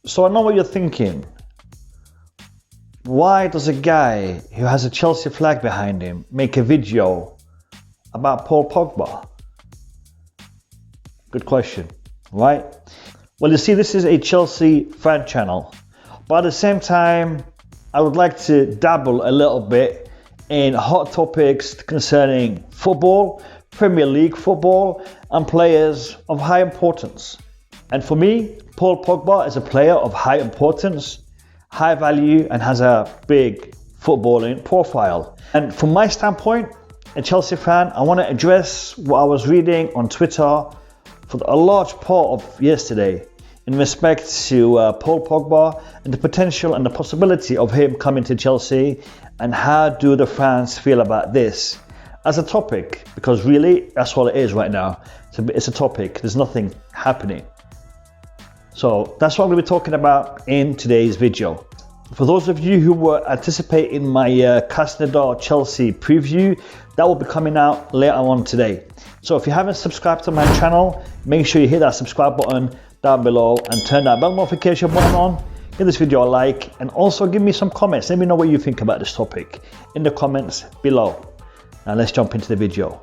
So I know what you're thinking. Why does a guy who has a Chelsea flag behind him make a video about Paul Pogba? Good question, right? Well, you see, this is a Chelsea fan channel, but at the same time, I would like to dabble a little bit in hot topics concerning football, Premier League football, and players of high importance. And for me, Paul Pogba is a player of high importance, high value, and has a big footballing profile. And from my standpoint, a Chelsea fan, I want to address what I was reading on Twitter for a large part of yesterday in respect to Paul Pogba and the potential and the possibility of him coming to Chelsea, and how do the fans feel about this as a topic, because really that's all it is right now. It's a topic, there's nothing happening. So that's what I'm going to be talking about in today's video. For those of you who were anticipating my Krasnodar Chelsea preview, that will be coming out later on today. So if you haven't subscribed to my channel, make sure you hit that subscribe button down below and turn that bell notification button on. Give this video a like and also give me some comments. Let me know what you think about this topic in the comments below. Now let's jump into the video.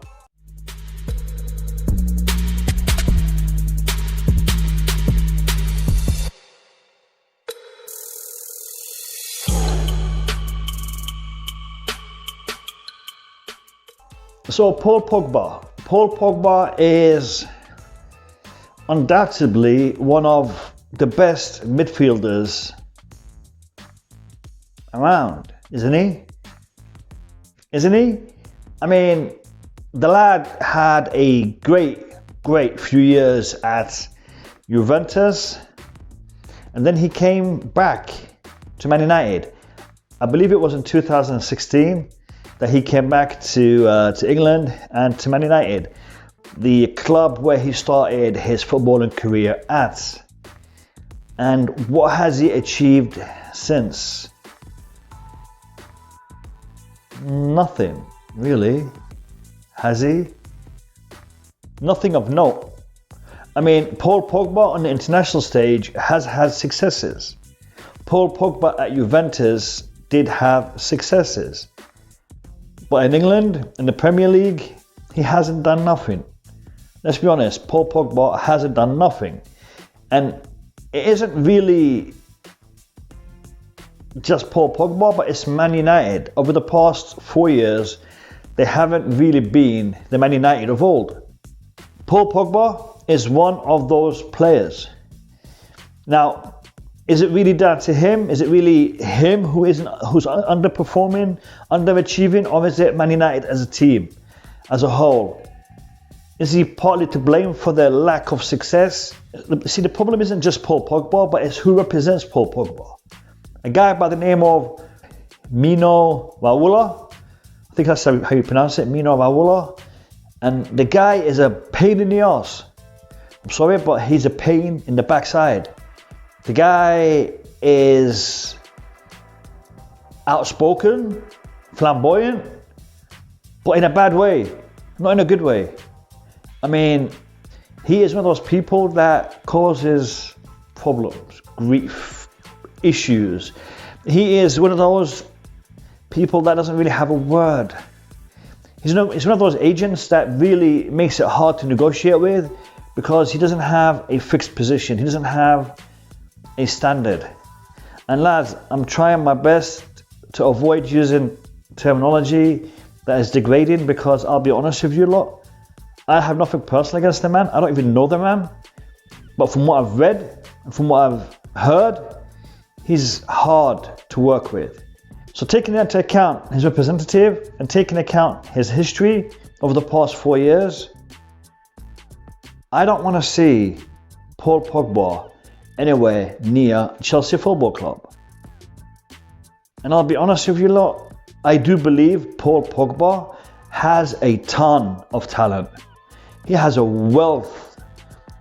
So Paul Pogba is undoubtedly one of the best midfielders around, isn't he? I mean, the lad had a great few years at Juventus, and then he came back to Man United. I believe it was in 2016 that he came back to England and to Man United, the club where he started his footballing career at. And what has he achieved since? Nothing, really. Has he? Nothing of note. I mean, Paul Pogba on the international stage has had successes. Paul Pogba at Juventus did have successes. But in England, in the Premier League, he hasn't done nothing. Let's be honest, Paul Pogba hasn't done nothing. And it isn't really just Paul Pogba, but it's Man United. Over the past 4 years, they haven't really been the Man United of old. Paul Pogba is one of those players. Now, is it really down to him? Is it really him who's underperforming, underachieving, or is it Man United as a team, as a whole? Is he partly to blame for their lack of success? See, the problem isn't just Paul Pogba, but it's who represents Paul Pogba. A guy by the name of Mino Raiola, I think that's how you pronounce it, Mino Raiola. And the guy is a pain in the arse. I'm sorry, but he's a pain in the backside. The guy is outspoken, flamboyant, but in a bad way, not in a good way. I mean, he is one of those people that causes problems, grief, issues. He is one of those people that doesn't really have a word. He's one of those agents that really makes it hard to negotiate with, because he doesn't have a fixed position. He doesn't have a standard. And lads, I'm trying my best to avoid using terminology that is degrading, because I'll be honest with you lot, I have nothing personal against the man. I don't even know the man. But from what I've read and from what I've heard, he's hard to work with. So taking into account his representative and taking into account his history over the past 4 years, I don't want to see Paul Pogba anywhere near Chelsea Football Club. And I'll be honest with you lot, I do believe Paul Pogba has a ton of talent. He has a wealth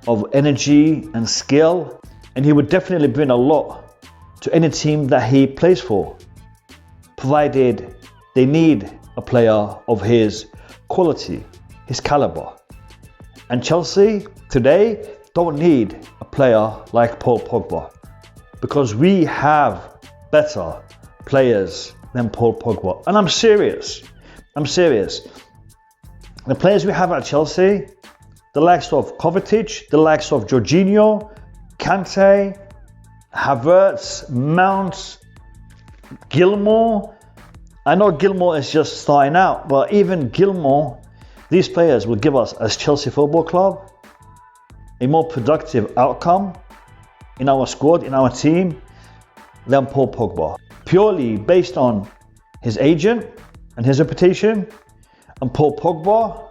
of energy and skill, and he would definitely bring a lot to any team that he plays for, provided they need a player of his quality, his caliber. And Chelsea today don't need a player like Paul Pogba. because we have better players than Paul Pogba. And I'm serious. The players we have at Chelsea, the likes of Kovacic, the likes of Jorginho, Kante, Havertz, Mount, Gilmour. I know Gilmour is just starting out, but even Gilmour, these players will give us, as Chelsea Football Club, a more productive outcome in our squad, in our team, than Paul Pogba. Purely based on his agent and his reputation, and Paul Pogba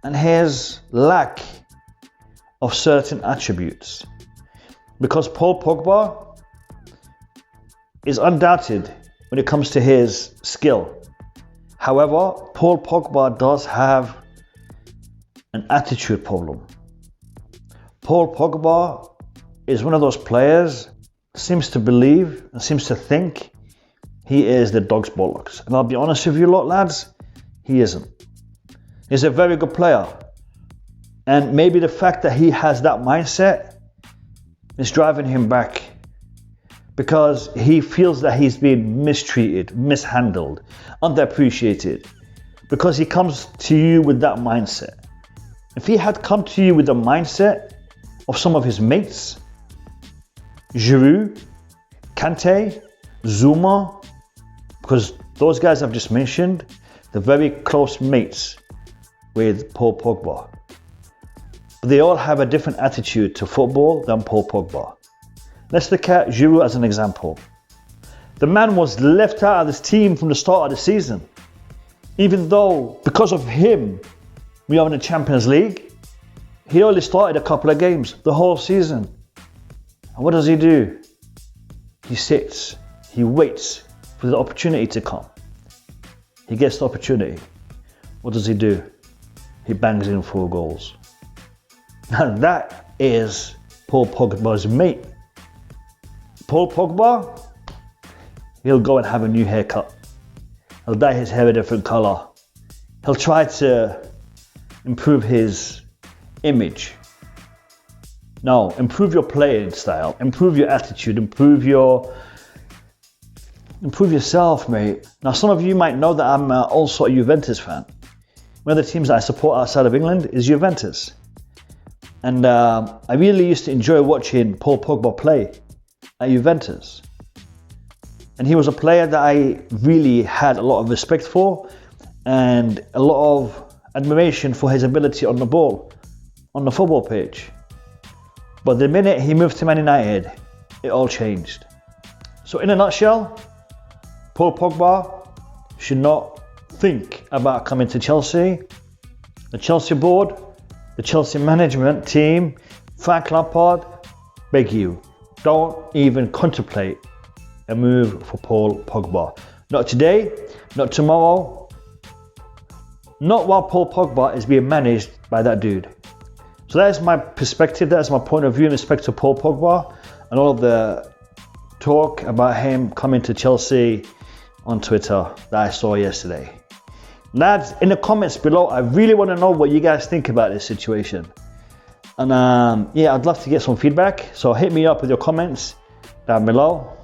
and his lack of certain attributes. Because Paul Pogba is undoubted when it comes to his skill. However, Paul Pogba does have an attitude problem. Paul Pogba is one of those players seems to believe and seems to think he is the dog's bollocks. And I'll be honest with you lot, lads, he isn't. He's a very good player. And maybe the fact that he has that mindset is driving him back, because he feels that he's being mistreated, mishandled, underappreciated, because he comes to you with that mindset. If he had come to you with the mindset of some of his mates, Giroud, Kante, Zuma, because those guys I've just mentioned, they're very close mates with Paul Pogba. But they all have a different attitude to football than Paul Pogba. Let's look at Giroud as an example. The man was left out of this team from the start of the season. Even though, because of him, we are in the Champions League, he only started a couple of games the whole season. And what does he do? He sits, he waits for the opportunity to come. He gets the opportunity. What does he do? He bangs in 4 goals. And that is Paul Pogba's mate. Paul Pogba, he'll go and have a new haircut. He'll dye his hair a different color. He'll try to improve his image. No, improve your playing style, improve your attitude, improve yourself, mate. Now, some of you might know that I'm also a Juventus fan. One of the teams that I support outside of England is Juventus. And I really used to enjoy watching Paul Pogba play at Juventus. And he was a player that I really had a lot of respect for and a lot of admiration for his ability on the ball, on the football pitch. But the minute he moved to Man United, it all changed. So in a nutshell, Paul Pogba should not think about coming to Chelsea. The Chelsea board, the Chelsea management team, Frank Lampard, beg you, don't even contemplate a move for Paul Pogba. Not today, not tomorrow, not while Paul Pogba is being managed by that dude. So that is my perspective, that is my point of view in respect to Paul Pogba and all of the talk about him coming to Chelsea on Twitter that I saw yesterday. Lads, in the comments below, I really want to know what you guys think about this situation. And yeah, I'd love to get some feedback. So hit me up with your comments down below.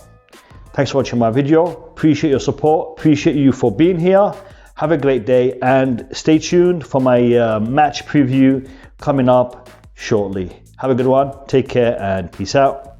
Thanks for watching my video. Appreciate your support. Appreciate you for being here. Have a great day and stay tuned for my match preview coming up shortly. Have a good one. Take care and peace out.